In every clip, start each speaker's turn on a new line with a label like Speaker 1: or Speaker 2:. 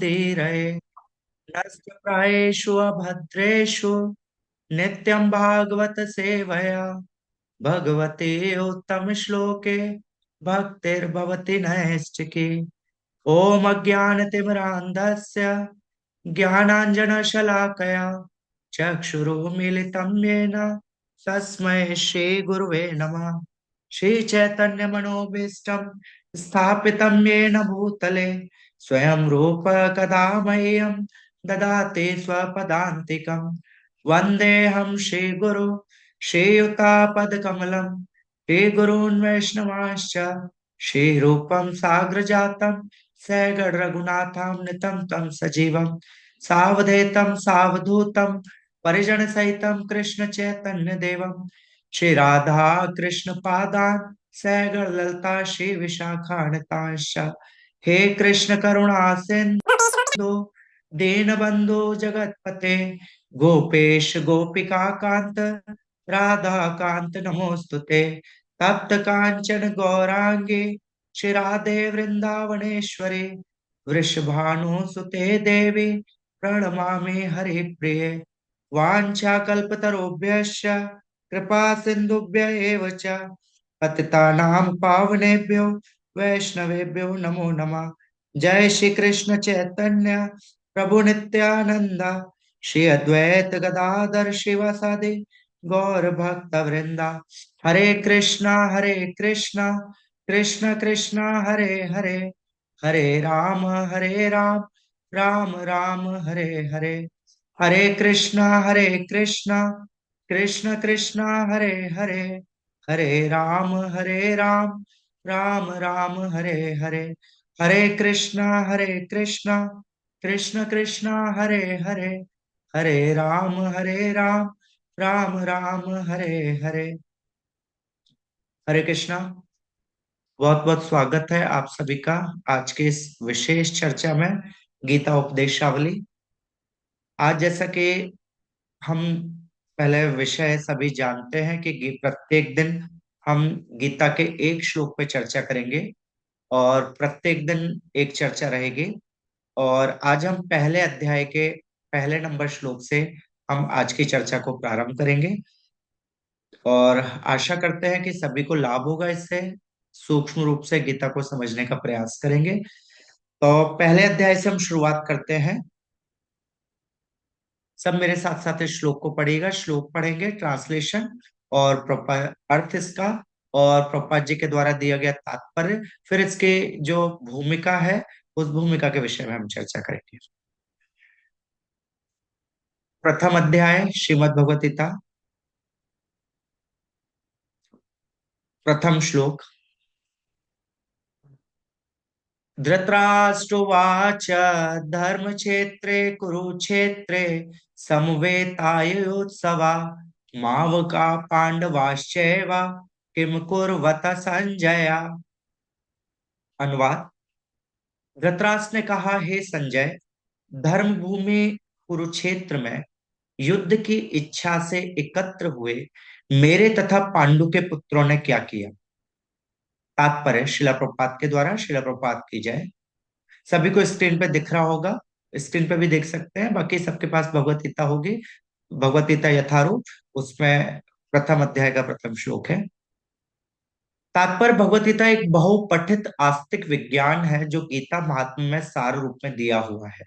Speaker 1: धीरये नष्टप्रायेषु अभद्रेषु नित्यं भागवत सेवया भगवते उत्तम श्लोके भक्तिर्भवति नैष्ठिकी। ओम अज्ञानतिमिरान्धस्य ज्ञानाञ्जनशलाकया चक्षुरुन्मीलितं येन तस्मै श्रीगुरुवे नमः। श्रीचैतन्यमनोभीष्टं स्थापितं येन भूतले स्वयं रूप कदा मह्यं ददाति स्वपदान्तिकम्। वन्देऽहं श्रीगुरु श्रीयुतापदकमलं श्रीगुरून् वैष्णवांश्च श्रीरूपं साग्रजातं सैगण रघुनाथामृतं तं सजीवं सावधेतं सावधूतं परिजन सहितं कृष्ण चैतन्य देवं श्री राधा कृष्ण पादान सैगण ललता श्री विशाखान्वितांश्च। हे कृष्ण करुणा सिंधु दीनबंधु जगतपते गोपेश गोपिका कांत राधा कांत नमोस्तुते। तप्त कांचन गौरांगे श्री राधे वृंदावनेश्वरी वृषभानुसुते देवी प्रणमामि हरिप्रिये। वाञ्छाकल्पतरुभ्यश्च कृपा सिन्धुभ्य एव च पतितानां पावनेभ्यो वैष्णवेभ्यो नमो नमः। जय श्री कृष्ण चैतन्य प्रभु नित्यानंद श्री अद्वैत गदाधर शिवासादि गौर भक्त वृंदा। हरे कृष्णा कृष्ण कृष्णा हरे हरे हरे राम राम राम हरे हरे। हरे कृष्णा कृष्ण कृष्णा हरे हरे हरे राम राम राम हरे हरे। हरे कृष्णा कृष्ण कृष्णा हरे हरे हरे राम राम राम हरे हरे। हरे कृष्णा। बहुत बहुत स्वागत है आप सभी का आज के इस विशेष चर्चा में गीता उपदेशावली। आज जैसा कि हम पहले विषय सभी जानते हैं कि प्रत्येक दिन हम गीता के एक श्लोक पे चर्चा करेंगे और प्रत्येक दिन एक चर्चा रहेगी। और आज हम पहले अध्याय के पहले नंबर श्लोक से हम आज की चर्चा को प्रारंभ करेंगे और आशा करते हैं कि सभी को लाभ होगा इससे। सूक्ष्म रूप से गीता को समझने का प्रयास करेंगे। तो पहले अध्याय से हम शुरुआत करते हैं। सब मेरे साथ साथ इस श्लोक को पढ़िएगा। श्लोक पढ़ेंगे, ट्रांसलेशन और अर्थ इसका और प्रभुपाद जी के द्वारा दिया गया तात्पर्य, फिर इसके जो भूमिका है उस भूमिका के विषय में हम चर्चा करेंगे। प्रथम अध्याय श्रीमद् भगवत गीता, प्रथम श्लोक। धृतराष्ट्रोवाच धर्म क्षेत्रे कुरुक्षेत्रे समवेतायुत्सवा मावका पांडवाश्चैव किम कुर्वत संजय। अनुवाद। धृतराष्ट्र ने कहा, हे संजय, धर्म भूमि कुरुक्षेत्र में युद्ध की इच्छा से एकत्र हुए मेरे तथा पांडु के पुत्रों ने क्या किया। तात्पर्य शिला प्रपात के द्वारा। शिला प्रपात की जय। सभी को स्क्रीन पे दिख रहा होगा, स्क्रीन पे भी देख सकते हैं। बाकी सबके पास भगवत गीता होगी, भगवत गीता यथारूप, उसमें प्रथम अध्याय का प्रथम श्लोक है। तात्पर्य भगवत गीता एक बहुपठित आस्तिक विज्ञान है जो गीता महात्म्य में सार रूप में दिया हुआ है।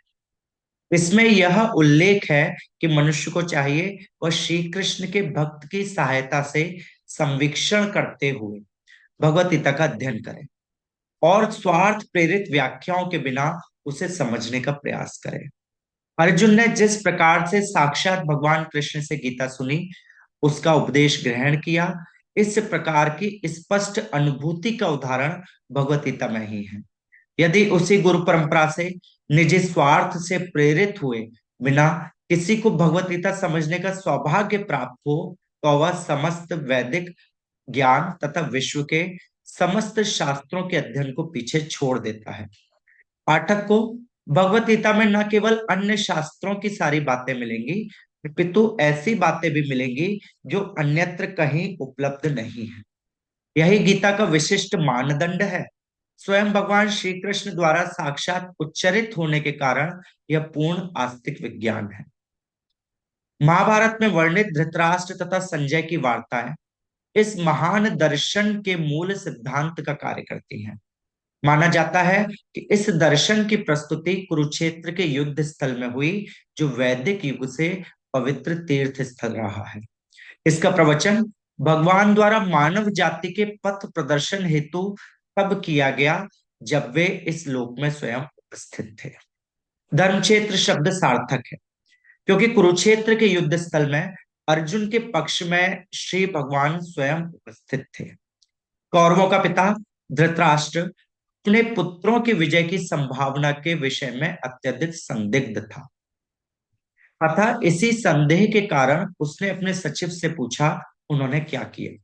Speaker 1: इसमें यह उल्लेख है कि मनुष्य को चाहिए वह श्री कृष्ण के भक्त की सहायता से संवीक्षण करते हुए भगवत गीता का अध्ययन करे और स्वार्थ प्रेरित व्याख्याओं के बिना उसे समझने का प्रयास करे। अर्जुन ने जिस प्रकार से साक्षात भगवान कृष्ण से गीता सुनी, उसका उपदेश ग्रहण किया, इस प्रकार की स्पष्ट अनुभूति का उदाहरण भगवत गीता में ही है। यदि उसी गुरु परंपरा से निजी स्वार्थ से प्रेरित हुए बिना किसी को भगवत गीता समझने का सौभाग्य प्राप्त हो तो वह समस्त वैदिक ज्ञान तथा विश्व के समस्त शास्त्रों के अध्ययन को पीछे छोड़ देता है। पाठक को भगवत गीता में न केवल अन्य शास्त्रों की सारी बातें मिलेंगी, पितु ऐसी बातें भी मिलेंगी जो अन्यत्र कहीं उपलब्ध नहीं है। यही गीता का विशिष्ट मानदंड है। स्वयं भगवान श्री कृष्ण द्वारा साक्षात उच्चरित होने के कारण यह पूर्ण आस्तिक विज्ञान है। महाभारत में वर्णित धृतराष्ट्र तथा संजय की वार्ताएं इस महान दर्शन के मूल सिद्धांत का कार्य करती हैं। माना जाता है कि इस दर्शन की प्रस्तुति कुरुक्षेत्र के युद्ध स्थल में हुई, जो वैदिक युग से पवित्र तीर्थ स्थल रहा है। इसका प्रवचन भगवान द्वारा मानव जाति के पथ प्रदर्शन हेतु तब किया गया जब वे इस लोक में स्वयं उपस्थित थे। धर्मक्षेत्र शब्द सार्थक है, क्योंकि कुरुक्षेत्र के युद्ध स्थल में अर्जुन के पक्ष में श्री भगवान स्वयं उपस्थित थे। कौरवों का पिता धृतराष्ट्र अपने पुत्रों की विजय की संभावना के विषय में अत्यधिक संदिग्ध था। अतः इसी संदेह के कारण उसने अपने सचिव से पूछा, उन्होंने क्या किया।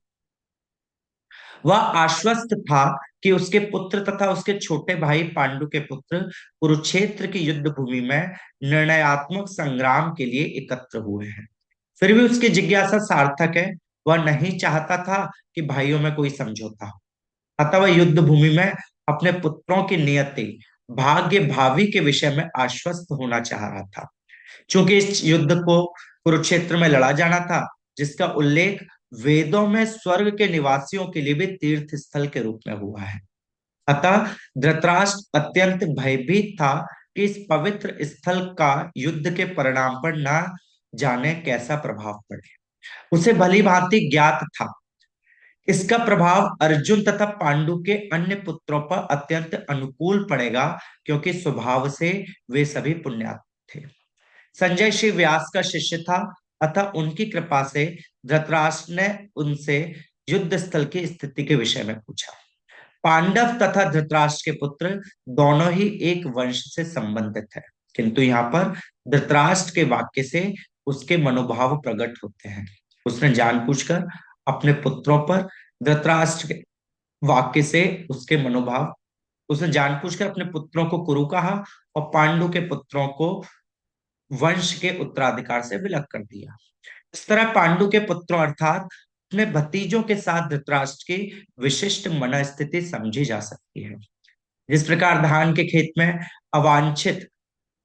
Speaker 1: वह आश्वस्त था कि उसके पुत्र तथा उसके छोटे भाई पांडु के पुत्र कुरुक्षेत्र की युद्ध भूमि में निर्णयात्मक संग्राम के लिए एकत्र हुए हैं। फिर भी उसकी जिज्ञासा सार्थक है। वह नहीं चाहता था कि भाइयों में कोई समझौता हो। अतः वह युद्ध भूमि में अपने पुत्रों की नियति, भाग्य, भावी के विषय में आश्वस्त होना चाह रहा था। चूंकि इस युद्ध को कुरुक्षेत्र में लड़ा जाना था, जिसका उल्लेख वेदों में स्वर्ग के निवासियों के लिए भी तीर्थ स्थल के रूप में हुआ है। अतः धृतराष्ट्र अत्यंत भयभीत था कि इस पवित्र स्थल का युद्ध के परिणाम पर न जाने कैसा प्रभाव पड़े। उसे भली भांति ज्ञात था इसका प्रभाव अर्जुन तथा पांडु के अन्य पुत्रों पर अत्यंत अनुकूल पड़ेगा, क्योंकि स्वभाव से वे सभी पुण्यात्म थे। संजय श्री व्यास का शिष्य था, अतः उनकी कृपा से धृतराष्ट्र ने उनसे युद्ध स्थल की स्थिति के विषय में पूछा। पांडव तथा धृतराष्ट्र के पुत्र दोनों ही एक वंश से संबंधित है, किंतु यहाँ पर धृतराष्ट्र के वाक्य से उसके मनोभाव प्रकट होते हैं। उसने जानबूझकर अपने पुत्रों पर धृतराष्ट्र के वाक्य से उसके मनोभाव उसने जानबूझकर अपने पुत्रों को कुरु कहा और पांडु के पुत्रों को वंश के उत्तराधिकार से विलग कर दिया। इस तरह पांडु के पुत्रों अर्थात अपने भतीजों के साथ धृतराष्ट्र की विशिष्ट मनस्थिति समझी जा सकती है। जिस प्रकार धान के खेत में अवांछित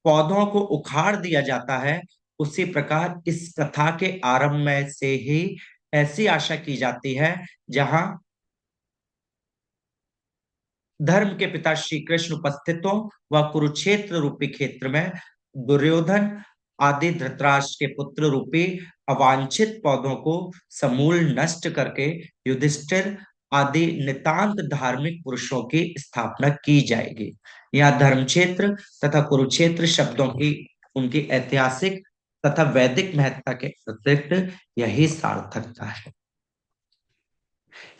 Speaker 1: पौधों को उखाड़ दिया जाता है, उसी प्रकार इस कथा के आरंभ में से ही ऐसी आशा की जाती है, जहां धर्म के पिता श्री कृष्ण उपस्थित हो, वह कुरुक्षेत्र रूपी क्षेत्र में दुर्योधन आदि धृतराष्ट्र के पुत्र रूपी अवांछित पौधों को समूल नष्ट करके युधिष्ठिर आदि नितांत धार्मिक पुरुषों की स्थापना की जाएगी। यहाँ धर्म क्षेत्र तथा कुरुक्षेत्र शब्दों की उनकी ऐतिहासिक तथा वैदिक महत्ता के अतिरिक्त यही सार्थकता है।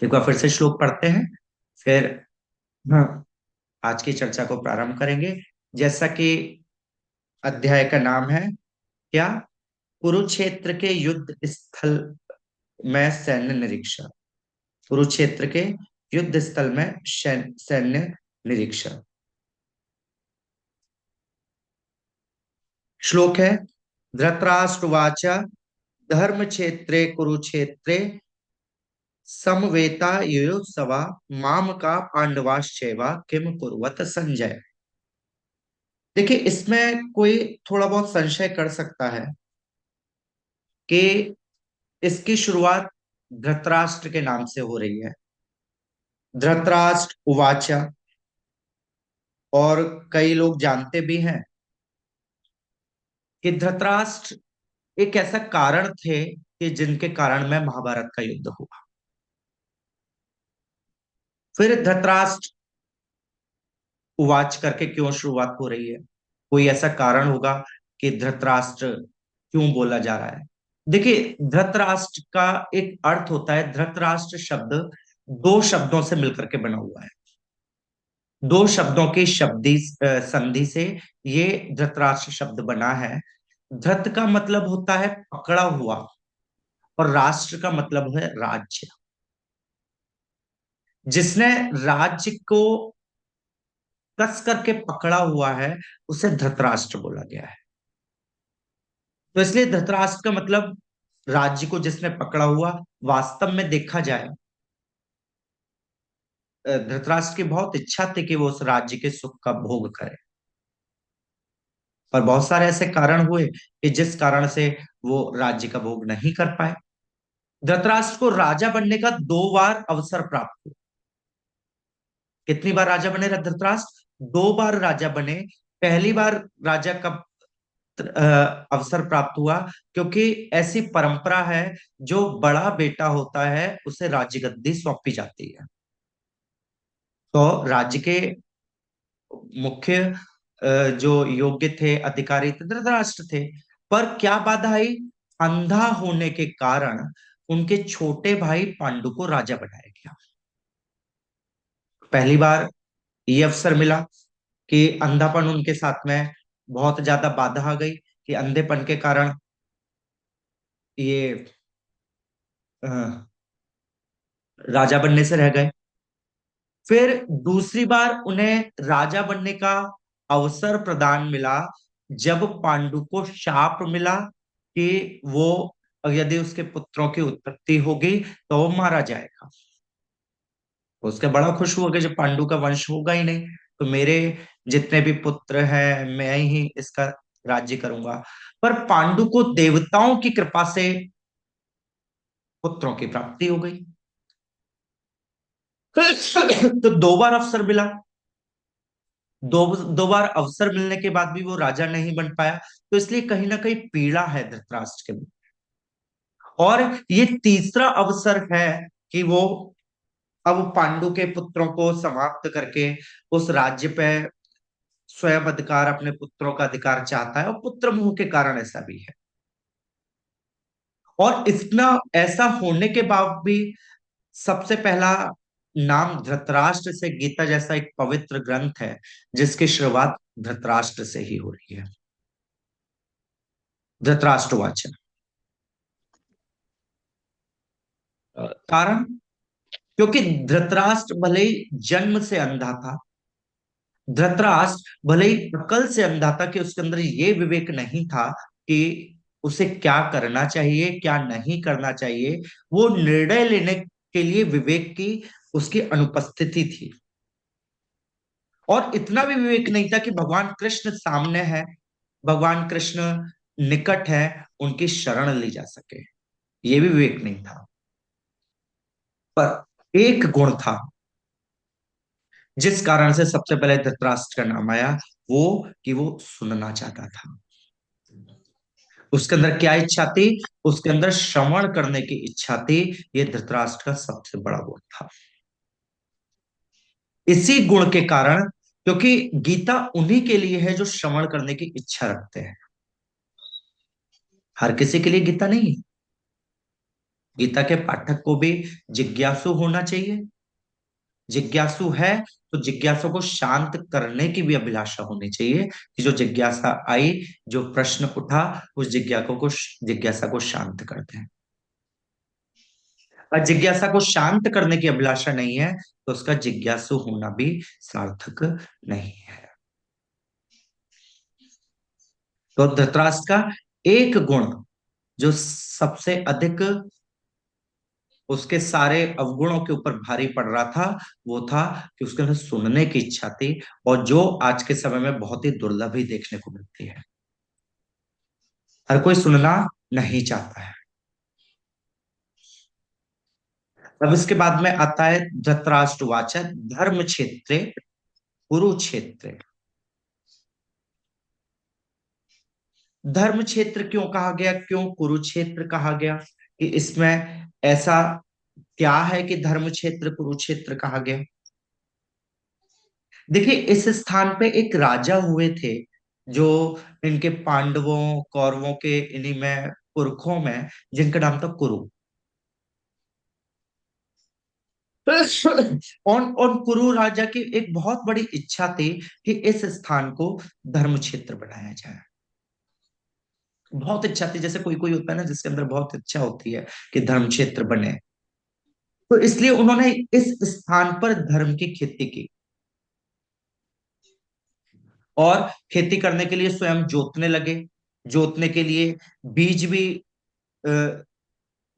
Speaker 1: एक बार फिर से श्लोक पढ़ते हैं, फिर हाँ, आज की चर्चा को प्रारंभ करेंगे। जैसा कि अध्याय का नाम है क्या, कुरुक्षेत्र के युद्ध स्थल में सैन्य निरीक्षण। कुरुक्षेत्र के युद्ध स्थल में सैन्य निरीक्षण। श्लोक है, धृतराष्ट्रवाच धर्म क्षेत्रे कुरुक्षेत्रे समवेता युयुत्सवा माम का पांडवाश्चैवा किम कुर्वत संजय। देखिए, इसमें कोई थोड़ा बहुत संशय कर सकता है कि इसकी शुरुआत धृतराष्ट्र के नाम से हो रही है। धृतराष्ट्र उवाचा, और कई लोग जानते भी हैं कि धृतराष्ट्र एक ऐसा कारण थे कि जिनके कारण में महाभारत का युद्ध हुआ। फिर धृतराष्ट्र उवाच करके क्यों शुरुआत हो रही है, कोई ऐसा कारण होगा कि धृतराष्ट्र क्यों बोला जा रहा है। देखिए, धृतराष्ट्र का एक अर्थ होता है, धृतराष्ट्र शब्द दो शब्दों से मिलकर के बना हुआ है। दो शब्दों की संधि से ये धृतराष्ट्र शब्द बना है। धृत का मतलब होता है पकड़ा हुआ, और राष्ट्र का मतलब है राज्य। जिसने राज्य को कस करके पकड़ा हुआ है, उसे धृतराष्ट्र बोला गया है। तो इसलिए धृतराष्ट्र का मतलब राज्य को जिसने पकड़ा हुआ। वास्तव में देखा जाए धृतराष्ट्र की बहुत इच्छा थी कि वो उस राज्य के सुख का भोग करे, पर बहुत सारे ऐसे कारण हुए कि जिस कारण से वो राज्य का भोग नहीं कर पाए। धृतराष्ट्र को राजा बनने का 2 बार अवसर प्राप्त हुआ। कितनी बार राजा बने धृतराष्ट्र? 2 बार राजा बने। पहली बार राजा का अवसर प्राप्त हुआ क्योंकि ऐसी परंपरा है, जो बड़ा बेटा होता है उसे राज्य गद्दी सौंपी जाती है। तो राज्य के मुख्य जो योग्य थे, अधिकारी थे, धृतराष्ट्र थे। पर क्या बाधा आई? अंधा होने के कारण उनके छोटे भाई पांडु को राजा बनाया गया। पहली बार ये अवसर मिला कि अंधापन उनके साथ में बहुत ज्यादा बाधा आ गई, कि अंधेपन के कारण ये अ, राजा बनने से रह गए। फिर दूसरी बार उन्हें राजा बनने का अवसर प्रदान मिला, जब पांडु को शाप मिला कि वो, यदि उसके पुत्रों की उत्पत्ति होगी तो वो मारा जाएगा। उसके बड़ा खुश हुआ कि जब पांडु का वंश होगा ही नहीं, तो मेरे जितने भी पुत्र हैं मैं ही इसका राज्य करूंगा। पर पांडु को देवताओं की कृपा से पुत्रों की प्राप्ति हो गई। तो 2 बार अवसर मिला। दो 2 बार अवसर मिलने के बाद भी वो राजा नहीं बन पाया, तो इसलिए कहीं ना कहीं पीड़ा है धृतराष्ट्र के लिए। और ये तीसरा अवसर है कि वो अब पांडु के पुत्रों को समाप्त करके उस राज्य पे स्वयं अधिकार, अपने पुत्रों का अधिकार चाहता है, और पुत्र मोह के कारण ऐसा भी है। और इतना ऐसा होने के बाद भी सबसे पहला नाम धृतराष्ट्र से गीता जैसा एक पवित्र ग्रंथ है, जिसकी शुरुआत धृतराष्ट्र से ही हो रही है। धृतराष्ट्रवाच। कारण, क्योंकि धृतराष्ट्र भले ही जन्म से अंधा था, धृतराष्ट्र भले ही अकल से अंधा था, कि उसके अंदर ये विवेक नहीं था कि उसे क्या करना चाहिए क्या नहीं करना चाहिए। वो निर्णय लेने के लिए विवेक की उसकी अनुपस्थिति थी। और इतना भी विवेक नहीं था कि भगवान कृष्ण सामने है, भगवान कृष्ण निकट है, उनकी शरण ली जा सके। ये भी विवेक नहीं था। पर एक गुण था जिस कारण से सबसे पहले धृतराष्ट्र का नाम आया, वो कि वो सुनना चाहता था। उसके अंदर क्या इच्छा थी? उसके अंदर श्रवण करने की इच्छा थी। ये धृतराष्ट्र का सबसे बड़ा गुण था। इसी गुण के कारण, क्योंकि गीता उन्हीं के लिए है जो श्रवण करने की इच्छा रखते हैं। हर किसी के लिए गीता नहीं है। गीता के पाठक को भी जिज्ञासु होना चाहिए। जिज्ञासु है तो जिज्ञासु को शांत करने की भी अभिलाषा होनी चाहिए, कि जो जिज्ञासा आई, जो प्रश्न उठा, उस जिज्ञासा को शांत करते हैं। और जिज्ञासा को शांत करने की अभिलाषा नहीं है, तो उसका जिज्ञासु होना भी सार्थक नहीं है। तो धृतराष्ट्र का एक गुण जो सबसे अधिक उसके सारे अवगुणों के ऊपर भारी पड़ रहा था, वो था कि उसके अंदर सुनने की इच्छा थी, और जो आज के समय में बहुत ही दुर्लभ ही देखने को मिलती है। हर कोई सुनना नहीं चाहता है। अब इसके बाद में आता है धृतराष्ट्रवाच धर्म क्षेत्रे कुरुक्षेत्र। धर्म क्षेत्र क्यों कहा गया, क्यों कुरुक्षेत्र कहा गया, कि इसमें ऐसा क्या है कि धर्म क्षेत्र कुरुक्षेत्र कहा गया? देखिए, इस स्थान पे एक राजा हुए थे, जो इनके पांडवों कौरवों के इन्हीं में पुरखों में, जिनका नाम था कुरु। और कुरु राजा की एक बहुत बड़ी इच्छा थी कि इस स्थान को धर्म क्षेत्र बनाया जाए। बहुत इच्छा थी, जैसे कोई कोई होता है ना जिसके अंदर बहुत इच्छा होती है कि धर्म क्षेत्र बने। तो इसलिए उन्होंने इस स्थान पर धर्म की खेती की, और खेती करने के लिए स्वयं जोतने लगे। जोतने के लिए बीज भी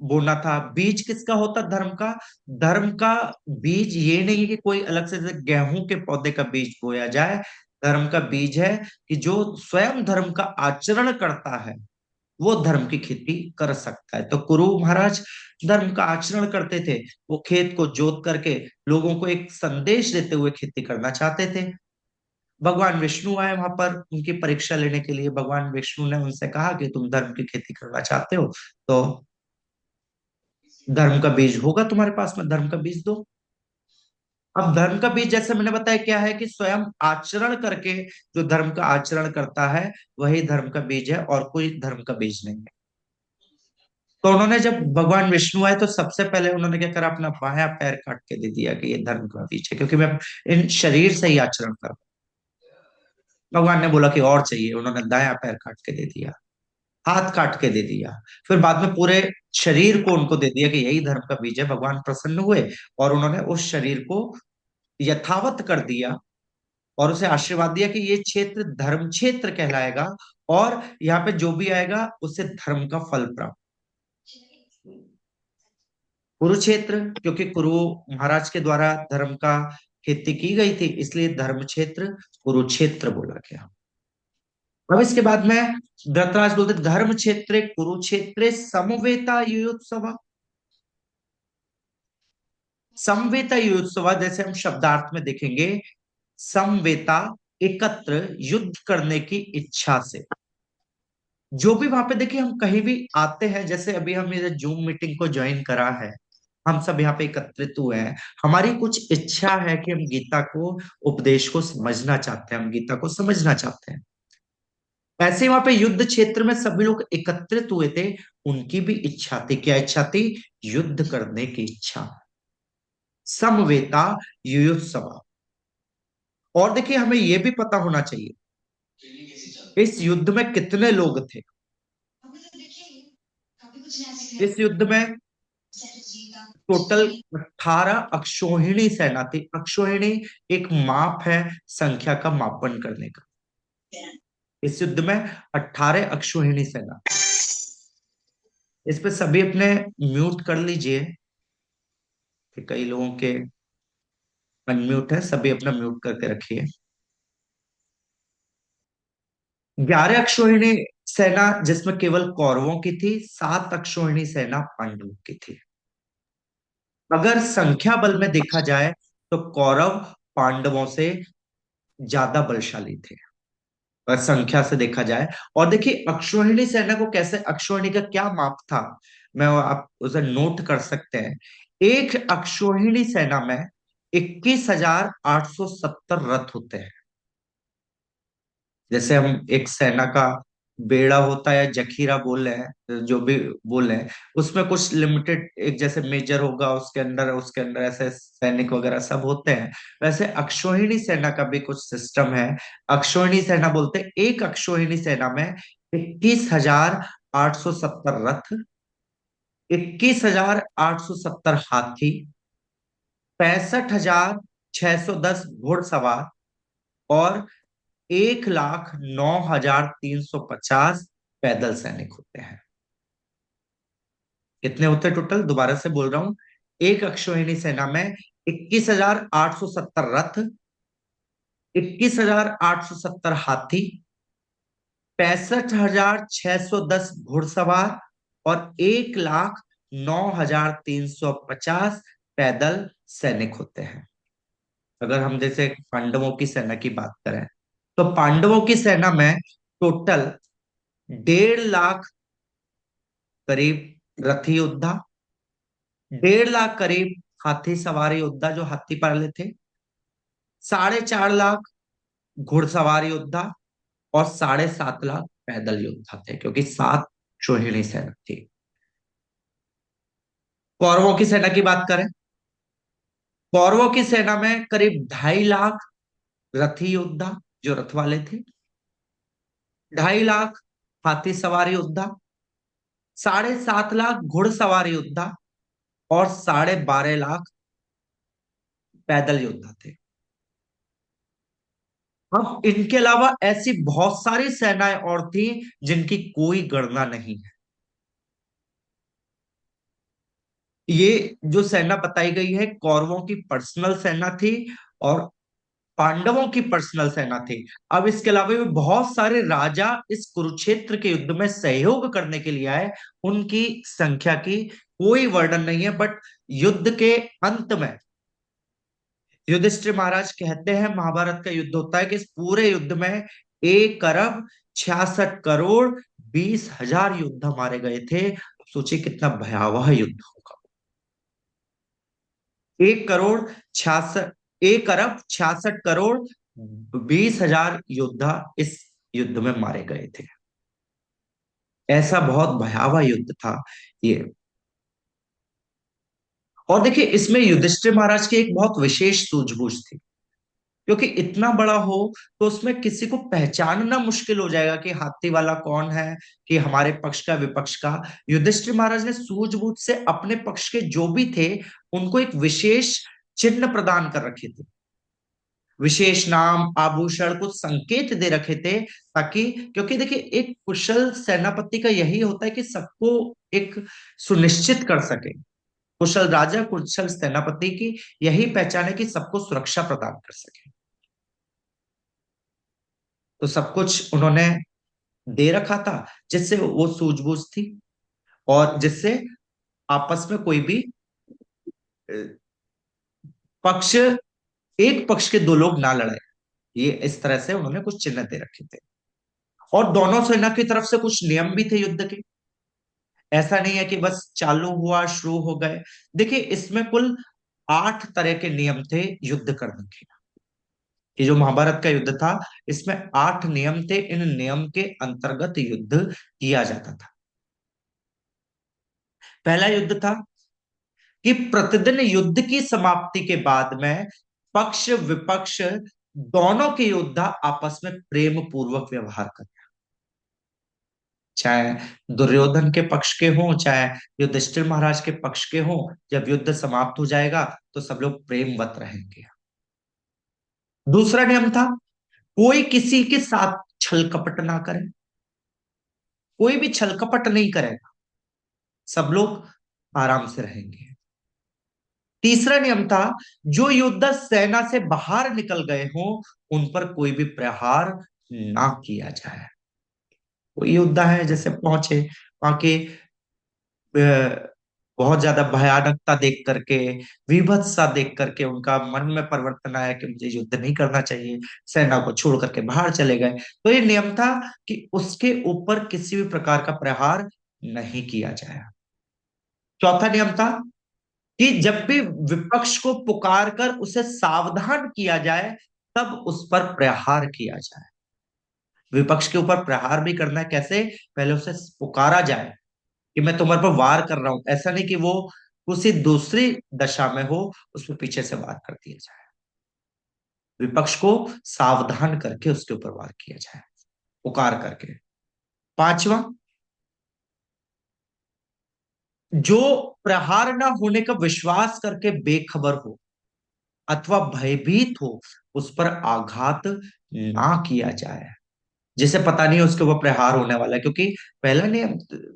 Speaker 1: बोना था। बीज किसका होता धर्म का? धर्म का बीज ये नहीं है कि कोई अलग से जैसे गेहूं के पौधे का बीज बोया जाए। धर्म का बीज है कि जो स्वयं धर्म का आचरण करता है वो धर्म की खेती कर सकता है। तो कुरु महाराज धर्म का आचरण करते थे। वो खेत को जोत करके लोगों को एक संदेश देते हुए खेती करना चाहते थे। भगवान विष्णु आए वहां पर उनकी परीक्षा लेने के लिए। भगवान विष्णु ने उनसे कहा कि तुम धर्म की खेती करना चाहते हो तो धर्म का बीज होगा तुम्हारे पास में, धर्म का बीज दो। अब धर्म का बीज जैसे मैंने बताया क्या है कि स्वयं आचरण करके जो धर्म का आचरण करता है वही धर्म का बीज है, और कोई धर्म का बीज नहीं है। तो उन्होंने जब भगवान विष्णु आए तो सबसे पहले उन्होंने क्या करा, अपना बायां पैर काट के दे दिया कि ये धर्म का बीज है, क्योंकि मैं इन शरीर से ही आचरण कर। भगवान ने बोला कि और चाहिए, उन्होंने दायां पैर काट के दे दिया, हाथ काट के दे दिया, फिर बाद में पूरे शरीर को उनको दे दिया कि यही धर्म का बीज है। भगवान प्रसन्न हुए और उन्होंने उस शरीर को यथावत कर दिया और उसे आशीर्वाद दिया कि ये क्षेत्र धर्म क्षेत्र कहलाएगा, और यहाँ पे जो भी आएगा उससे धर्म का फल प्राप्त। कुरुक्षेत्र, क्योंकि कुरु महाराज के द्वारा धर्म का खेती की गई थी इसलिए धर्म क्षेत्र कुरुक्षेत्र बोला गया। अब इसके बाद में धृतराज बोलते धर्म क्षेत्र कुरुक्षेत्र समवेता युयोत्सव। समवेता युयोत्सव जैसे हम शब्दार्थ में देखेंगे, समवेता एकत्र युद्ध करने की इच्छा से। जो भी वहां पे देखिए हम कहीं भी आते हैं, जैसे अभी हम ये जूम मीटिंग को ज्वाइन करा है, हम सब यहाँ पे एकत्रित हुए हैं, हमारी कुछ इच्छा है कि हम गीता को उपदेश को समझना चाहते हैं, हम गीता को समझना चाहते हैं। ऐसे ही वहां पे युद्ध क्षेत्र में सभी लोग एकत्रित हुए थे, उनकी भी इच्छा थी। क्या इच्छा थी? युद्ध करने की इच्छा। समवेता युयुत्सव। और देखिए हमें यह भी पता होना चाहिए इस युद्ध में कितने लोग थे। इस युद्ध में टोटल 18 अक्षौहिणी सेना थी। अक्षौहिणी एक माप है संख्या का मापन करने का। इस युद्ध में 18 अक्षौहिणी सेना। इस पे सभी अपने म्यूट कर लीजिए कि कई लोगों के अनम्यूट है, सभी अपना म्यूट करके रखिए। 11 अक्षौहिणी सेना जिसमें केवल कौरवों की थी, 7 अक्षौहिणी सेना पांडवों की थी। अगर संख्या बल में देखा जाए तो कौरव पांडवों से ज्यादा बलशाली थे, अगर संख्या से देखा जाए। और देखिए अक्षौहिणी सेना को कैसे, अक्षौहिणी का क्या माप था, मैं आप उसे नोट कर सकते हैं। एक अक्षौहिणी सेना में 21,870 रथ होते हैं। जैसे हम एक सेना का बेड़ा होता है या जखीरा बोल रहे हैं, जो भी बोल रहे हैं, उसमें कुछ लिमिटेड, एक जैसे मेजर होगा उसके अंदर ऐसे सैनिक वगैरह सब होते हैं। वैसे अक्षौहिणी सेना का भी कुछ सिस्टम है। अक्षौहिणी सेना बोलते हैं एक अक्षौहिणी सेना में 21,870 रथ, 21,870 हाथी, 65,610 घुड़सवार, और 1,09,350 पैदल सैनिक होते हैं। कितने होते हैं टोटल? दोबारा से बोल रहा हूं, एक अक्षौहिणी सेना में 21,870 रथ, 21,870 हाथी, 65,610 घुड़सवार, और 1,09,350 पैदल सैनिक होते हैं। अगर हम जैसे पांडवों की सेना की बात करें तो पांडवों की सेना में टोटल 1.5 लाख करीब रथी योद्धा, 1.5 लाख करीब हाथी सवार योद्धा जो हाथी पाले थे, 4.5 लाख घुड़सवार योद्धा, और 7.5 लाख पैदल योद्धा थे, क्योंकि 7 सोहिणी सेना थी। कौरवों की सेना की बात करें, कौरवों की सेना में करीब 2.5 लाख रथी योद्धा जो रथ वाले थे, 2.5 लाख हाथी सवार योद्धा, 7.5 लाख घुड़सवार योद्धा, और 12.5 लाख पैदल योद्धा थे। अब इनके अलावा ऐसी बहुत सारी सेनाएं और थी जिनकी कोई गणना नहीं है। ये जो सेना बताई गई है कौरवों की पर्सनल सेना थी और पांडवों की पर्सनल सेना थी। अब इसके अलावा भी बहुत सारे राजा इस कुरुक्षेत्र के युद्ध में सहयोग करने के लिए आए। उनकी संख्या की कोई वर्णन नहीं है, बट युद्ध के अंत में युधिष्ठिर महाराज कहते हैं, महाभारत का युद्ध होता है कि इस पूरे युद्ध में 1 अरब 66 करोड़ 20 हजार योद्धा मारे गए थे। सोचिए कितना भयावह युद्ध होगा। 1 करोड़ 66 करोड़ 20 हजार योद्धा इस युद्ध में मारे गए थे। ऐसा बहुत भयावह युद्ध था ये। और देखिए इसमें युधिष्ठिर महाराज की एक बहुत विशेष सूझबूझ थी, क्योंकि इतना बड़ा हो तो उसमें किसी को पहचानना मुश्किल हो जाएगा कि हाथी वाला कौन है, कि हमारे पक्ष का विपक्ष का। युधिष्ठिर महाराज ने सूझबूझ से अपने पक्ष के जो भी थे उनको एक विशेष चिन्ह प्रदान कर रखे थे, विशेष नाम आभूषण कुछ संकेत दे रखे थे, ताकि, क्योंकि देखिए एक कुशल सेनापति का यही होता है कि सबको एक सुनिश्चित कर सके। कुशल राजा कुशल सेनापति की यही पहचान है कि सबको सुरक्षा प्रदान कर सके। तो सब कुछ उन्होंने दे रखा था जिससे वो सूझबूझ थी, और जिससे आपस में कोई भी अ, पक्ष, एक पक्ष के दो लोग ना लड़े। ये इस तरह से उन्होंने कुछ चिन्ह दे रखे थे। और दोनों सेना की तरफ से कुछ नियम भी थे युद्ध के। ऐसा नहीं है कि बस चालू हुआ शुरू हो गए। देखिए इसमें कुल 8 तरह के नियम थे युद्ध करने के। ये जो महाभारत का युद्ध था इसमें 8 नियम थे। इन नियम के अंतर्गत युद्ध किया जाता था। पहला युद्ध था कि प्रतिदिन युद्ध की समाप्ति के बाद में पक्ष विपक्ष दोनों के योद्धा आपस में प्रेम पूर्वक व्यवहार करें। चाहे दुर्योधन के पक्ष के हों चाहे युधिष्ठिर महाराज के पक्ष के हों, जब युद्ध समाप्त हो जाएगा तो सब लोग प्रेमवत रहेंगे। दूसरा नियम था कोई किसी के साथ छल कपट ना करे, कोई भी छल कपट नहीं करेगा, सब लोग आराम से रहेंगे। तीसरा नियम था जो योद्धा सेना से बाहर निकल गए हों उन पर कोई भी प्रहार ना किया जाए। कोई योद्धा है जैसे पहुंचे वहां के बहुत ज्यादा भयानकता देख करके, विभत्सता देख करके उनका मन में परिवर्तन आया कि मुझे युद्ध नहीं करना चाहिए, सेना को छोड़ करके बाहर चले गए, तो ये नियम था कि उसके ऊपर किसी भी प्रकार का प्रहार नहीं किया जाए। चौथा नियम था कि जब भी विपक्ष को पुकार कर उसे सावधान किया जाए तब उस पर प्रहार किया जाए। विपक्ष के ऊपर प्रहार भी करना है कैसे, पहले उसे पुकारा जाए कि मैं तुम्हारे पर वार कर रहा हूं, ऐसा नहीं कि वो उसी दूसरी दशा में हो उस पर पीछे से वार कर दिया जाए। विपक्ष को सावधान करके उसके ऊपर वार किया जाए, पुकार करके। पांचवा, जो प्रहार न होने का विश्वास करके बेखबर हो अथवा भयभीत हो उस पर आघात ना किया जाए, जिसे पता नहीं है उसके ऊपर प्रहार होने वाला है। क्योंकि पहला नियम,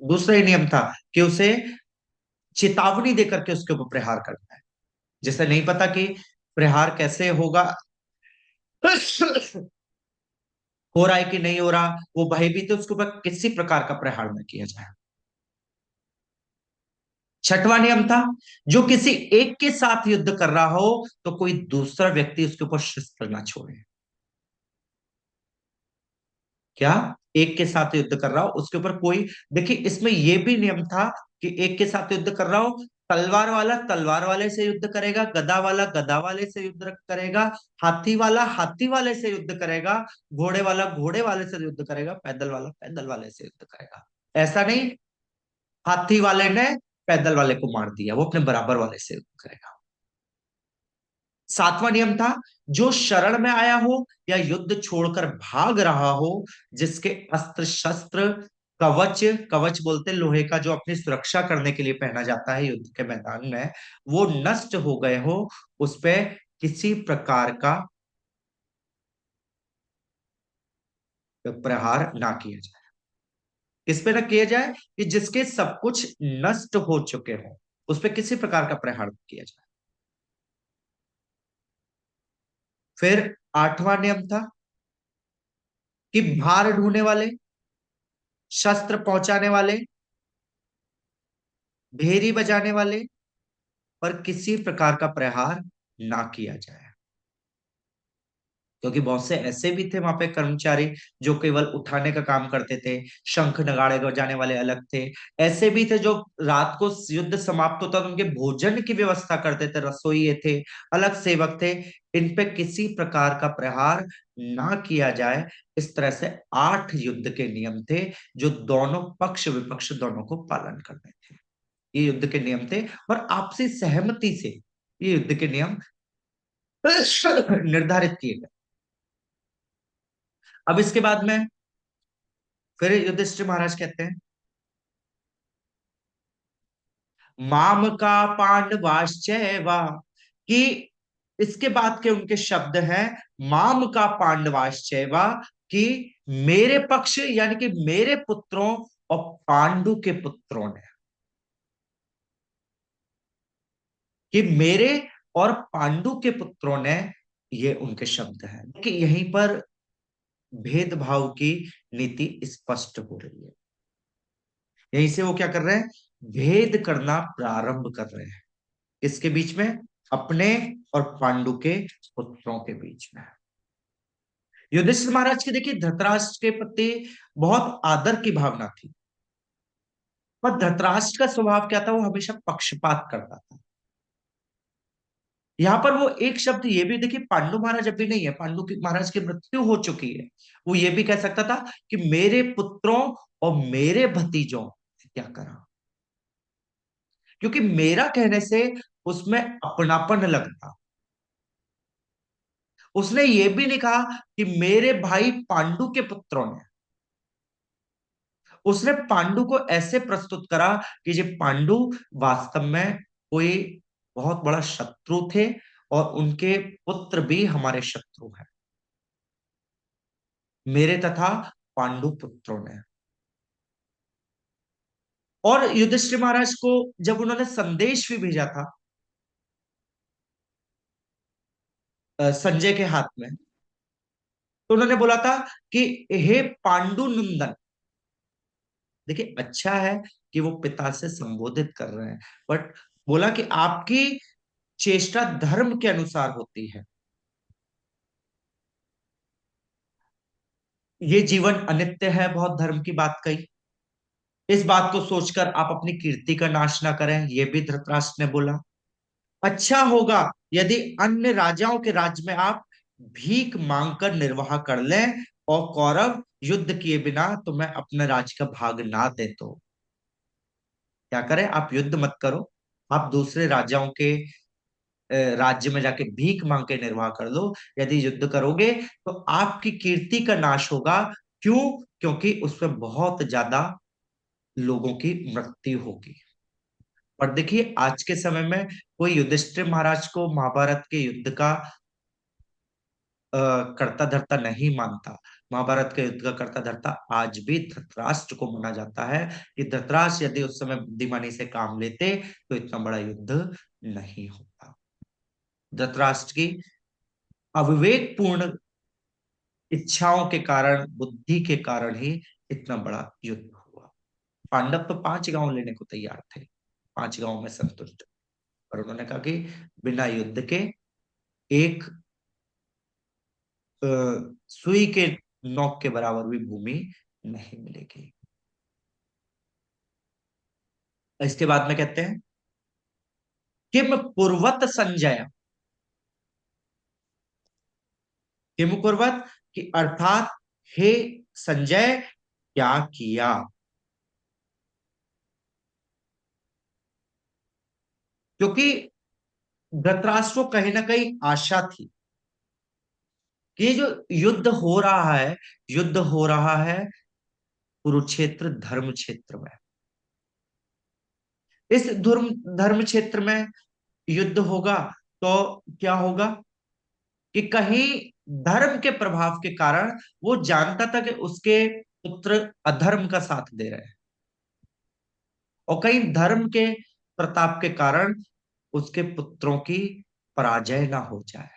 Speaker 1: दूसरा ही नियम था कि उसे चेतावनी देकर के उसके ऊपर प्रहार करना है, जिसे नहीं पता कि प्रहार कैसे होगा, हो रहा है कि नहीं हो रहा, वो भयभीत है, उसके ऊपर किसी प्रकार का प्रहार न किया जाए। छठवां नियम था जो किसी एक के साथ युद्ध कर रहा हो तो कोई दूसरा व्यक्ति उसके ऊपर शस्त्र ना छोड़े। क्या, एक के साथ युद्ध कर रहा हो उसके ऊपर कोई, देखिए इसमें यह भी नियम था कि एक के साथ युद्ध कर रहा हो, तलवार वाला तलवार वाले से युद्ध करेगा, गदा वाला गदा वाले से युद्ध करेगा, हाथी वाला हाथी वाले से युद्ध करेगा, घोड़े वाला घोड़े वाले से युद्ध करेगा, पैदल वाला पैदल वाले से युद्ध करेगा। ऐसा नहीं हाथी वाले ने पैदल वाले को मार दिया, वो अपने बराबर वाले से युद्ध करेगा। सातवां नियम था जो शरण में आया हो या युद्ध छोड़कर भाग रहा हो, जिसके अस्त्र शस्त्र कवच, कवच बोलते हैं लोहे का जो अपनी सुरक्षा करने के लिए पहना जाता है युद्ध के मैदान में, वो नष्ट हो गए हो, उस पे किसी प्रकार का प्रहार ना किया जाए। किस पे ना किया जाए कि जिसके सब कुछ नष्ट हो चुके हो। उस पर किसी प्रकार का प्रहार किया जाए। फिर आठवां नियम था कि भार ढोने वाले, शस्त्र पहुंचाने वाले, भेरी बजाने वाले पर किसी प्रकार का प्रहार ना किया जाए। क्योंकि बहुत से ऐसे भी थे वहां पे कर्मचारी जो केवल उठाने का काम करते थे, शंख नगाड़े बजाने वाले अलग थे। ऐसे भी थे जो रात को युद्ध समाप्त होता तो उनके भोजन की व्यवस्था करते थे, रसोइये थे, अलग सेवक थे। इन पे किसी प्रकार का प्रहार ना किया जाए। इस तरह से 8 युद्ध के नियम थे जो दोनों पक्ष विपक्ष दोनों को पालन करने थे। ये युद्ध के नियम थे और आपसी सहमति से ये युद्ध के नियम निर्धारित किए गए। अब इसके बाद में फिर युधिष्ठिर महाराज कहते हैं, माम का पांडवाश्चैवा, कि इसके बाद के उनके शब्द हैं, माम का पांडवाश्चैवा, कि मेरे पक्ष यानी कि मेरे पुत्रों और पांडु के पुत्रों ने, कि मेरे और पांडु के पुत्रों ने, ये उनके शब्द हैं कि यहीं पर भेदभाव की नीति स्पष्ट हो रही है। यहीं से वो क्या कर रहे हैं, भेद करना प्रारंभ कर रहे हैं। किसके बीच में, अपने और पांडु के पुत्रों के बीच में। युधिष्ठिर महाराज की देखिए धृतराष्ट्र के प्रति बहुत आदर की भावना थी, पर धृतराष्ट्र का स्वभाव क्या था, वो हमेशा पक्षपात करता था। यहां पर वो एक शब्द ये भी देखिए, पांडु महाराज अभी नहीं है, पांडु की महाराज की मृत्यु हो चुकी है, वो ये भी कह सकता था कि मेरे पुत्रों और मेरे भतीजों ने क्या करा, क्योंकि मेरा कहने से उसमें अपनापन लगता। उसने ये भी नहीं कहा कि मेरे भाई पांडु के पुत्रों ने, उसने पांडु को ऐसे प्रस्तुत करा कि ये पांडु वास्तव में कोई बहुत बड़ा शत्रु थे और उनके पुत्र भी हमारे शत्रु हैं, मेरे तथा पांडु पुत्रों ने। और युधिष्ठिर महाराज को जब उन्होंने संदेश भी भेजा था संजय के हाथ में, तो उन्होंने बोला था कि हे पांडु नंदन, देखिए अच्छा है कि वो पिता से संबोधित कर रहे हैं, बट बोला कि आपकी चेष्टा धर्म के अनुसार होती है, ये जीवन अनित्य है, बहुत धर्म की बात कही। इस बात को सोचकर आप अपनी कीर्ति का नाश ना करें, ये भी धृतराष्ट्र ने बोला। अच्छा होगा यदि अन्य राजाओं के राज्य में आप भीख मांगकर निर्वाह कर लें और कौरव युद्ध किए बिना तुम्हें अपने राज्य का भाग ना दे तो क्या करें, आप युद्ध मत करो, आप दूसरे राजाओं के राज्य में जाके भीख मांग के निर्वाह कर लो। यदि युद्ध करोगे तो आपकी कीर्ति का नाश होगा। क्यों? क्योंकि उसमें बहुत ज्यादा लोगों की मृत्यु होगी। और देखिए आज के समय में कोई युधिष्ठिर महाराज को महाभारत के युद्ध का कर्ता धर्ता नहीं मानता। महाभारत के युद्ध का कर्ता धर्ता आज भी धृतराष्ट्र को माना जाता है कि धृतराष्ट्र यदि उस समय बुद्धिमानी से काम लेते तो इतना बड़ा युद्ध नहीं होता। धृतराष्ट्र की अविवेकपूर्ण इच्छाओं के कारण, बुद्धि के कारण ही इतना बड़ा युद्ध हुआ। पांडव तो 5 गांव लेने को तैयार थे, 5 गांव में संतुष्ट, पर उन्होंने कहा कि बिना युद्ध के एक सुई के नोक के बराबर भी भूमि नहीं मिलेगी। इसके बाद में कहते हैं, किम कुर्वत संजय, किम कुर्वत, कि अर्थात हे संजय क्या किया। क्योंकि धृतराष्ट्र को कहीं ना कहीं आशा थी कि ये जो युद्ध हो रहा है, युद्ध हो रहा है कुरुक्षेत्र धर्म क्षेत्र में। इस धर्म धर्म क्षेत्र में युद्ध होगा तो क्या होगा कि कहीं धर्म के प्रभाव के कारण वो जानता था कि उसके पुत्र अधर्म का साथ दे रहे हैं, और कहीं धर्म के प्रताप के कारण उसके पुत्रों की पराजय ना हो जाए।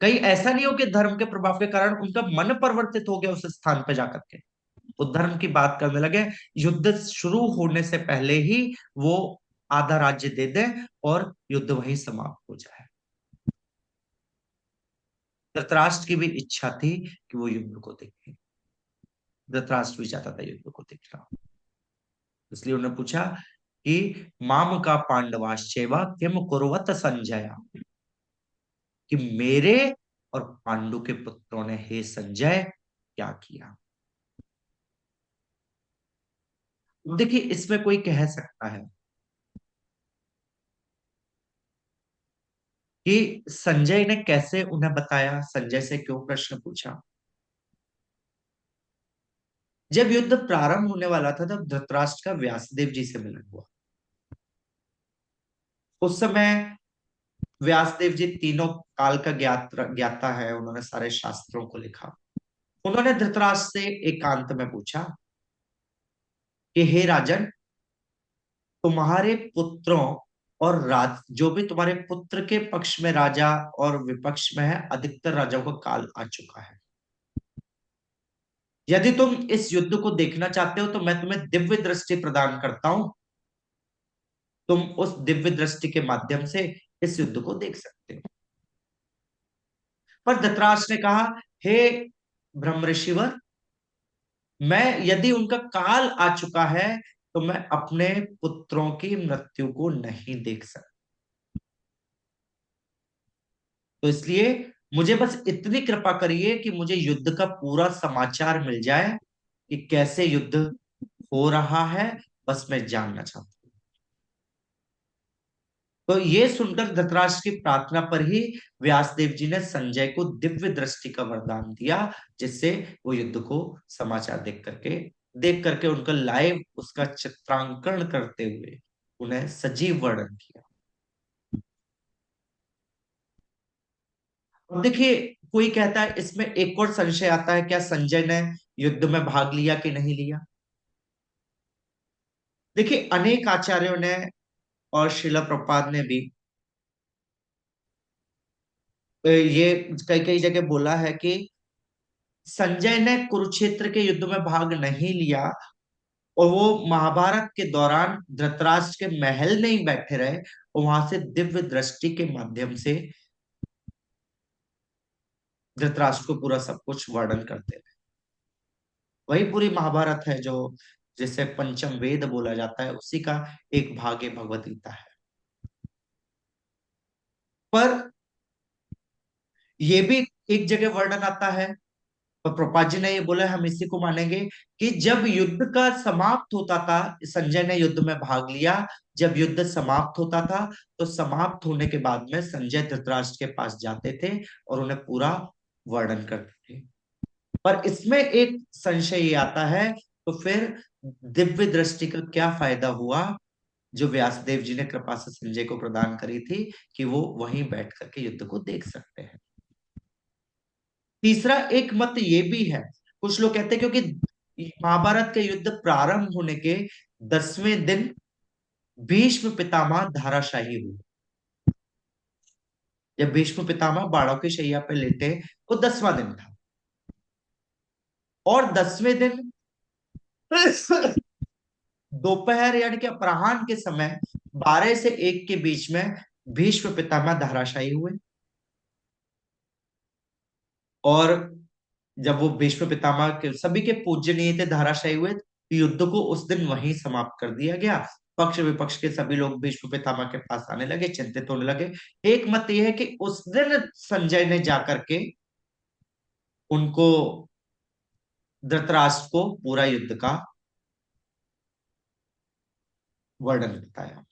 Speaker 1: कहीं ऐसा नहीं हो कि धर्म के प्रभाव के कारण उनका मन परिवर्तित हो गया उस स्थान पे जाकर के, वो धर्म की बात करने लगे, युद्ध शुरू होने से पहले ही वो आधा राज्य दे दे और युद्ध वहीं समाप्त हो जाए। धृतराष्ट्र की भी इच्छा थी कि वो युद्ध को देखे, धृतराष्ट्र भी चाहता था युद्ध को देखना। इसलिए उन्होंने पूछा कि माम का पांडवाश्चैव किम कुर्वत संजय, कि मेरे और पांडु के पुत्रों ने हे संजय क्या किया। देखिए इसमें कोई कह सकता है कि संजय ने कैसे उन्हें बताया, संजय से क्यों प्रश्न पूछा। जब युद्ध प्रारंभ होने वाला था तब धृतराष्ट्र का व्यासदेव जी से मिलन हुआ। उस समय व्यासदेव जी तीनों काल का ज्ञाता है, उन्होंने सारे शास्त्रों को लिखा। उन्होंने धृतराष्ट्र से एकांत में पूछा कि हे राजन, तुम्हारे पुत्रों और राज जो भी तुम्हारे पुत्र के पक्ष में राजा और विपक्ष में है, अधिकतर राजाओं का काल आ चुका है। यदि तुम इस युद्ध को देखना चाहते हो तो मैं तुम्हें दिव्य दृष्टि प्रदान करता हूं, तुम उस दिव्य दृष्टि के माध्यम से इस युद्ध को देख सकते हो। पर धृतराष्ट्र ने कहा, हे ब्रह्म ऋषिवर, मैं यदि उनका काल आ चुका है तो मैं अपने पुत्रों की मृत्यु को नहीं देख सकता। तो इसलिए मुझे बस इतनी कृपा करिए कि मुझे युद्ध का पूरा समाचार मिल जाए कि कैसे युद्ध हो रहा है, बस मैं जानना चाहता हूं। तो ये सुनकर धृतराष्ट्र की प्रार्थना पर ही व्यासदेव जी ने संजय को दिव्य दृष्टि का वरदान दिया, जिससे वो युद्ध को समाचार देख करके उनका लाइव उसका चित्रांकन करते हुए उन्हें सजीव वर्णन किया। अब देखिए, कोई कहता है इसमें एक और संशय आता है, क्या संजय ने युद्ध में भाग लिया कि नहीं लिया। देखिए अनेक आचार्यों ने और शिला प्रपात ने भी ये कई कई जगह बोला है कि संजय ने कुरुक्षेत्र के युद्ध में भाग नहीं लिया और वो महाभारत के दौरान धृतराष्ट्र के महल में ही बैठे रहे और वहां से दिव्य दृष्टि के माध्यम से धृतराष्ट्र को पूरा सब कुछ वर्णन करते रहे। वही पूरी महाभारत है जो जिसे पंचम वेद बोला जाता है, उसी का एक भाग ये भगवत गीता है। पर ये भी एक जगह वर्णन आता है और प्रपात जी ने ये बोला, हम इसी को मानेंगे कि जब युद्ध का समाप्त होता था, संजय ने युद्ध में भाग लिया, जब युद्ध समाप्त होता था तो समाप्त होने के बाद में संजय धृतराष्ट्र के पास जाते थे और उन्हें पूरा वर्णन करते थे। पर इसमें एक संशय ये आता है, तो फिर दिव्य दृष्टि का क्या फायदा हुआ जो व्यासदेव जी ने कृपा से संजय को प्रदान करी थी कि वो वहीं बैठ करके युद्ध को देख सकते हैं। तीसरा एक मत ये भी है, कुछ लोग कहते हैं क्योंकि महाभारत के युद्ध प्रारंभ होने के 10वें दिन भीष्म पितामह धाराशाही हुए। जब भीष्म पितामह बाणों की शैया पे लेटे, वो 10वां दिन था और 10वें दिन दोपहर यानी कि अपराह्न के समय 12 से 1 के बीच में भीष्म पितामह धाराशायी हुए। और जब वो भीष्म पितामह के सभी के पूजनीय थे धाराशायी हुए, तो युद्ध को उस दिन वहीं समाप्त कर दिया गया। पक्ष विपक्ष के सभी लोग भीष्म पितामह के पास आने लगे, चिंतित होने लगे। एक मत यह है कि उस दिन संजय ने जाकर के उनको, धृतराष्ट्र को पूरा युद्ध का वर्णन बताया।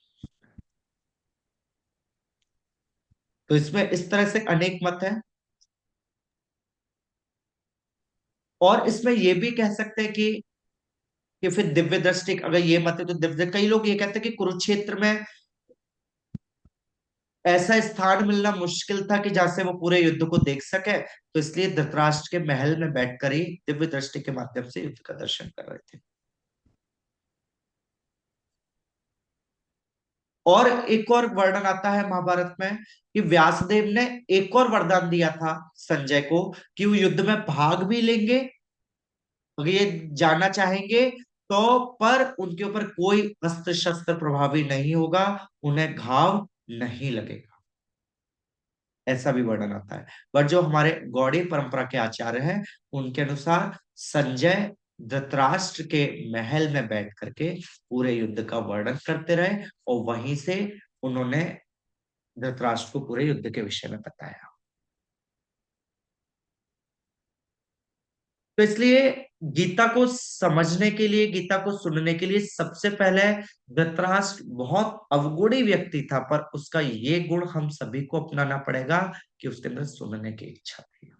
Speaker 1: तो इसमें इस तरह से अनेक मत है। और इसमें यह भी कह सकते हैं कि फिर दिव्य दृष्टि अगर ये मत है तो दिव्य, कई लोग ये कहते हैं कि कुरुक्षेत्र में ऐसा स्थान मिलना मुश्किल था कि जहां से वो पूरे युद्ध को देख सके, तो इसलिए धृतराष्ट्र के महल में बैठकर ही दिव्य दृष्टि के माध्यम से युद्ध का दर्शन कर रहे थे। और एक और वर्णन आता है महाभारत में कि व्यासदेव ने एक और वरदान दिया था संजय को कि वो युद्ध में भाग भी लेंगे, अगर ये जाना चाहेंगे तो, पर उनके ऊपर कोई अस्त्र शस्त्र प्रभावी नहीं होगा, उन्हें घाव नहीं लगेगा। ऐसा भी वर्णन आता है। पर जो हमारे गौड़ीय परंपरा के आचार्य हैं, उनके अनुसार संजय धृतराष्ट्र के महल में बैठ करके पूरे युद्ध का वर्णन करते रहे, और वहीं से उन्होंने धृतराष्ट्र को पूरे युद्ध के विषय में बताया। तो इसलिए गीता को समझने के लिए, गीता को सुनने के लिए सबसे पहले, धृतराष्ट्र बहुत अवगुणी व्यक्ति था, पर उसका ये गुण हम सभी को अपनाना पड़ेगा कि उसके अंदर सुनने की इच्छा थी।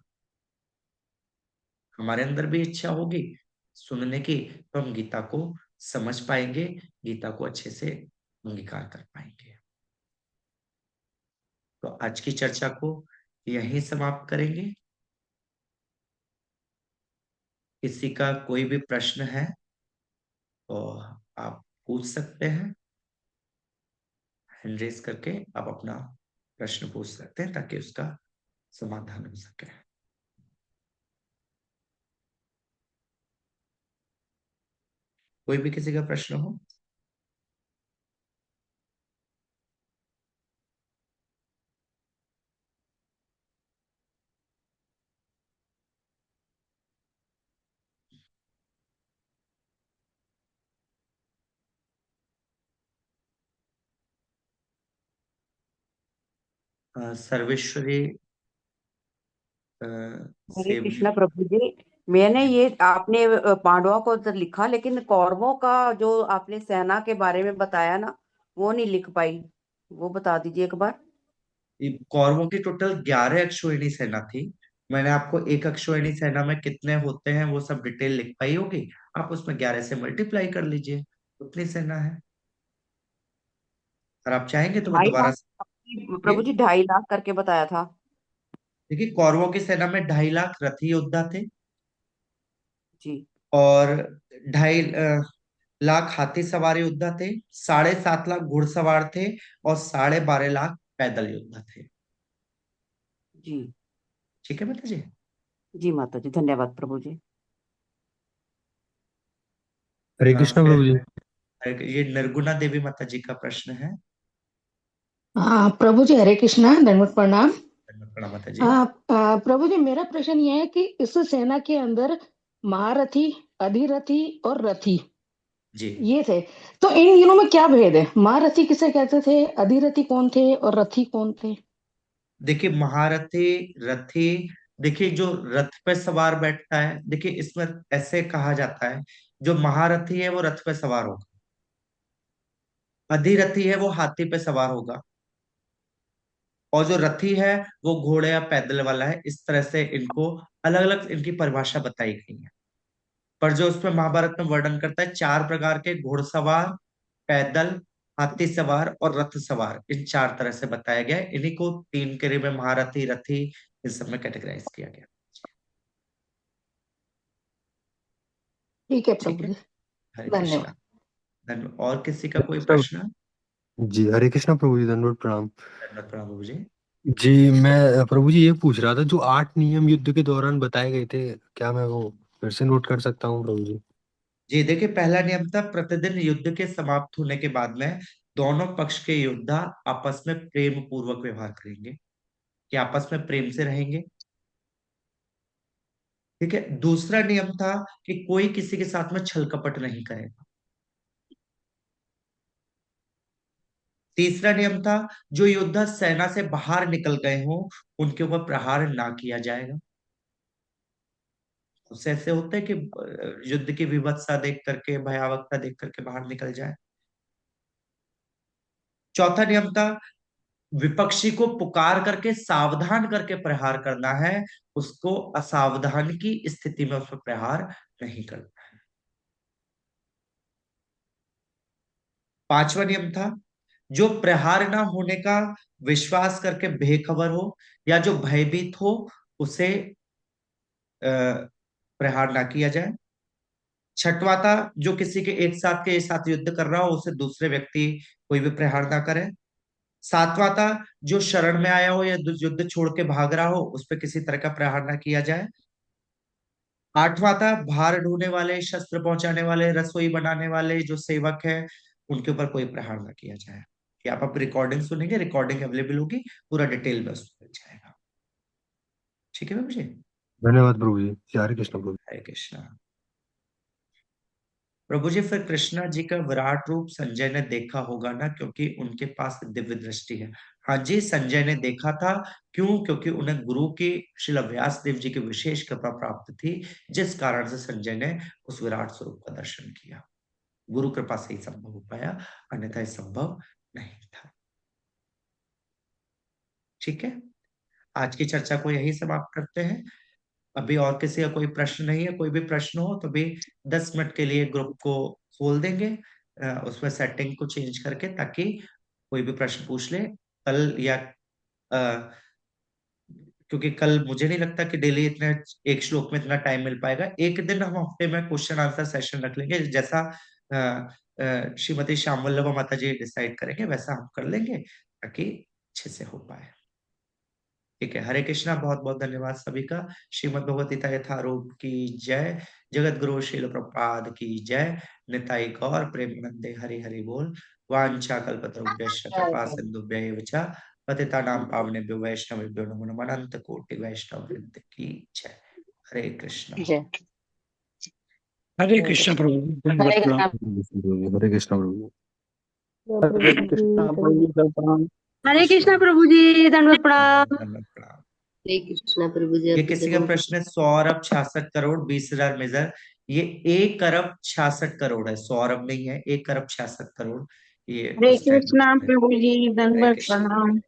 Speaker 1: हमारे अंदर भी इच्छा होगी सुनने की, तो हम गीता को समझ पाएंगे, गीता को अच्छे से अंगीकार कर पाएंगे। तो आज की चर्चा को यहीं समाप्त करेंगे। किसी का कोई भी प्रश्न है तो आप पूछ सकते हैं, हैंड रेज करके आप अपना प्रश्न पूछ सकते हैं ताकि उसका समाधान हो सके। कोई भी किसी का प्रश्न हो? सर्वेश्वरी अ,
Speaker 2: हरे
Speaker 1: से
Speaker 2: कृष्णा प्रभु जी। मैंने ये आपने पांडवों को तो लिखा, लेकिन कौरवों का जो आपने सेना के बारे में बताया ना, वो नहीं लिख पाई। वो बता दीजिए एक बार।
Speaker 1: कौरवों की टोटल 11 अक्षौहिणी सेना थी। मैंने आपको एक अक्षौहिणी सेना में कितने होते हैं वो सब डिटेल लिख पाई होगी, आप उसमें 11 से मल्टीप्लाई कर लीजिए, उतनी सेना है। और आप चाहेंगे तो मैं
Speaker 2: ढाई
Speaker 1: दोबारा
Speaker 2: लाख
Speaker 1: से
Speaker 2: प्रभु जी, 2.5 लाख करके बताया था।
Speaker 1: देखिए, कौरवों की सेना में 2.5 लाख रथी योद्धा थे,
Speaker 2: जी।
Speaker 1: और 2.5 लाख हाथी सवार योद्धा थे, 7.5 लाख घुड़सवार थे, और 12.5 लाख पैदल योद्धा थे।
Speaker 2: जी।
Speaker 1: ठीक है माता जी।
Speaker 2: जी माता जी, धन्यवाद प्रभु जी।
Speaker 3: हरे कृष्णा प्रभु जी।
Speaker 1: फिर ये निर्गुणा देवी माता जी का प्रश्न है।
Speaker 4: हाँ प्रभु जी, हरे कृष्णा, दंडवत प्रणाम।
Speaker 1: प्रणाम माता जी।
Speaker 4: प्रभु जी, मेरा प्रश्न ये है कि इस सेना के अंदर महारथी, अधिरथी और रथी,
Speaker 1: जी
Speaker 4: ये थे, तो इन तीनों में क्या भेद है? महारथी किसे कहते थे, अधिरथी कौन थे और रथी कौन थे?
Speaker 1: देखिए, महारथी, रथी, देखिए जो रथ पे सवार बैठता है, देखिए इसमें ऐसे कहा जाता है, जो महारथी है वो रथ पे सवार होगा, अधिरथी है वो हाथी पे सवार होगा, और जो रथी है वो घोड़े या पैदल वाला है। इस तरह से इनको अलग अलग इनकी परिभाषा बताई गई है। पर जो उसमें महाभारत में वर्णन करता है, 4 प्रकार के घुड़सवार, पैदल, हाथी सवार और रथ सवार, इन 4 तरह से बताया गया है। इन्हीं को 3 श्रेणी में महारथी, रथी, इन सब में कैटेगराइज किया गया।
Speaker 4: ठीक है
Speaker 1: ठीक
Speaker 4: प्रभु
Speaker 1: है।
Speaker 4: जी,
Speaker 1: हरे कृष्णा।
Speaker 4: धन्यवाद।
Speaker 1: धन्यवाद। और किसी का
Speaker 3: हरे
Speaker 1: कोई
Speaker 3: कृष्णा।
Speaker 1: प्रश्न?
Speaker 3: जी हरे कृष्णा प्रभु जी, धन्यवाद प्रणाम।
Speaker 1: धन्यवाद प्रणाम बाबू जी।
Speaker 3: जी मैं प्रभु जी ये पूछ रहा था, जो 8 नियम युद्ध के दौरान बताए गए थे, क्या मैं वो फिर से नोट कर सकता हूँ प्रभु जी?
Speaker 1: जी देखिए, पहला नियम था, प्रतिदिन युद्ध के समाप्त होने के बाद में दोनों पक्ष के योद्धा आपस में प्रेम पूर्वक व्यवहार करेंगे, कि आपस में प्रेम से रहेंगे। ठीक है। दूसरा नियम था कि कोई किसी के साथ में छल कपट नहीं करेगा। तीसरा नियम था, जो योद्धा सेना से बाहर निकल गए हों उनके ऊपर प्रहार ना किया जाएगा। उससे ऐसे होते हैं कि युद्ध की विभत्सता देख करके, भयावहता देख करके बाहर निकल जाए। चौथा नियम था, विपक्षी को पुकार करके सावधान करके प्रहार करना है, उसको असावधान की स्थिति में उस पर प्रहार नहीं करना है। पांचवा नियम था, जो प्रहार ना होने का विश्वास करके बेखबर हो या जो भयभीत हो, उसे प्रहार ना किया जाए। छठवां था जो किसी के एक साथ के साथ युद्ध कर रहा हो उसे दूसरे व्यक्ति कोई भी प्रहार ना करे। सातवां था जो शरण में आया हो या युद्ध छोड़ के भाग रहा हो उस पर किसी तरह का प्रहार ना किया जाए। आठवां था भार ढोने वाले, शस्त्र पहुंचाने वाले, रसोई बनाने वाले जो सेवक है उनके ऊपर कोई प्रहार ना किया जाए। कि आप रिकॉर्डिंग सुनेंगे, रिकॉर्डिंग अवेलेबल होगी, पूरा डिटेल में उसमें मिल जाएगा। ठीक है मुझे।
Speaker 3: धन्यवाद प्रभु जी। हरे कृष्ण प्रभु।
Speaker 1: हरे कृष्णा। प्रभु जी फिर कृष्णा जी का विराट रूप संजय ने देखा होगा ना, क्योंकि उनके पास दिव्य दृष्टि है। हाँ जी, संजय ने देखा था। क्यों? क्योंकि उन्हें गुरु की श्रील व्यास देव जी की विशेष कृपा प्राप्त थी, जिस कारण से संजय ने उस विराट स्वरूप का दर्शन किया। गुरु कृपा से ही संभव हो पाया, अन्यथा संभव नहीं था। ठीक है, आज की चर्चा को यही समाप्त करते हैं। अभी और किसी का कोई प्रश्न नहीं है। कोई भी प्रश्न हो तो भी 10 मिनट के लिए ग्रुप को खोल देंगे, उसमें सेटिंग को चेंज करके, ताकि कोई भी प्रश्न पूछ ले कल या क्योंकि कल मुझे नहीं लगता कि डेली इतने एक श्लोक में इतना टाइम मिल पाएगा। एक दिन हम हफ्ते में क्वेश्चन आंसर सेशन रख लेंगे, जैसा श्रीमती श्याम वल्लभा माता जी डिसाइड करेंगे वैसा हम कर लेंगे, ताकि अच्छे से हो पाए। ठीक है, हरे कृष्णा। बहुत बहुत धन्यवाद सभी का। श्रीमद् भगवत गीता यथारूप की जय। जगत गुरु श्रील प्रभुपाद की जय। निताई गौर प्रेमानंदे हरि हरि बोल। वांछा कल्पतरुभ्यश्च कृपा सिंधुभ्यैव च पतितानां पावनेभ्यो वैष्णवेभ्यो नमो नमः। अनंत कोटि वैष्णव वृंद की जय। हरे कृष्णा।
Speaker 2: जय
Speaker 5: हरे कृष्ण प्रभु, धन्यवाद
Speaker 2: हरे
Speaker 5: प्रणाम।
Speaker 2: कृष्ण।
Speaker 3: हरे कृष्ण प्रभु।
Speaker 5: हरे कृष्ण प्रभु जी, प्रणाम।
Speaker 6: हरे कृष्णा प्रभु जी, दंडवत प्रणाम।
Speaker 1: धन्यवाद प्रणाम।
Speaker 2: हरे कृष्ण प्रभु जी।
Speaker 1: ये किसी का प्रश्न है, 100 अरब 66 करोड़ 20,000 मेजर। ये 1 अरब 66 करोड़ है, 100 अरब नहीं है, 1 अरब 66 करोड़। ये
Speaker 6: हरे
Speaker 1: उस टाइम
Speaker 6: कृष्णा प्रभु जी,
Speaker 1: हरे
Speaker 6: दंडवत
Speaker 1: कृष्ण।
Speaker 6: प्रणाम।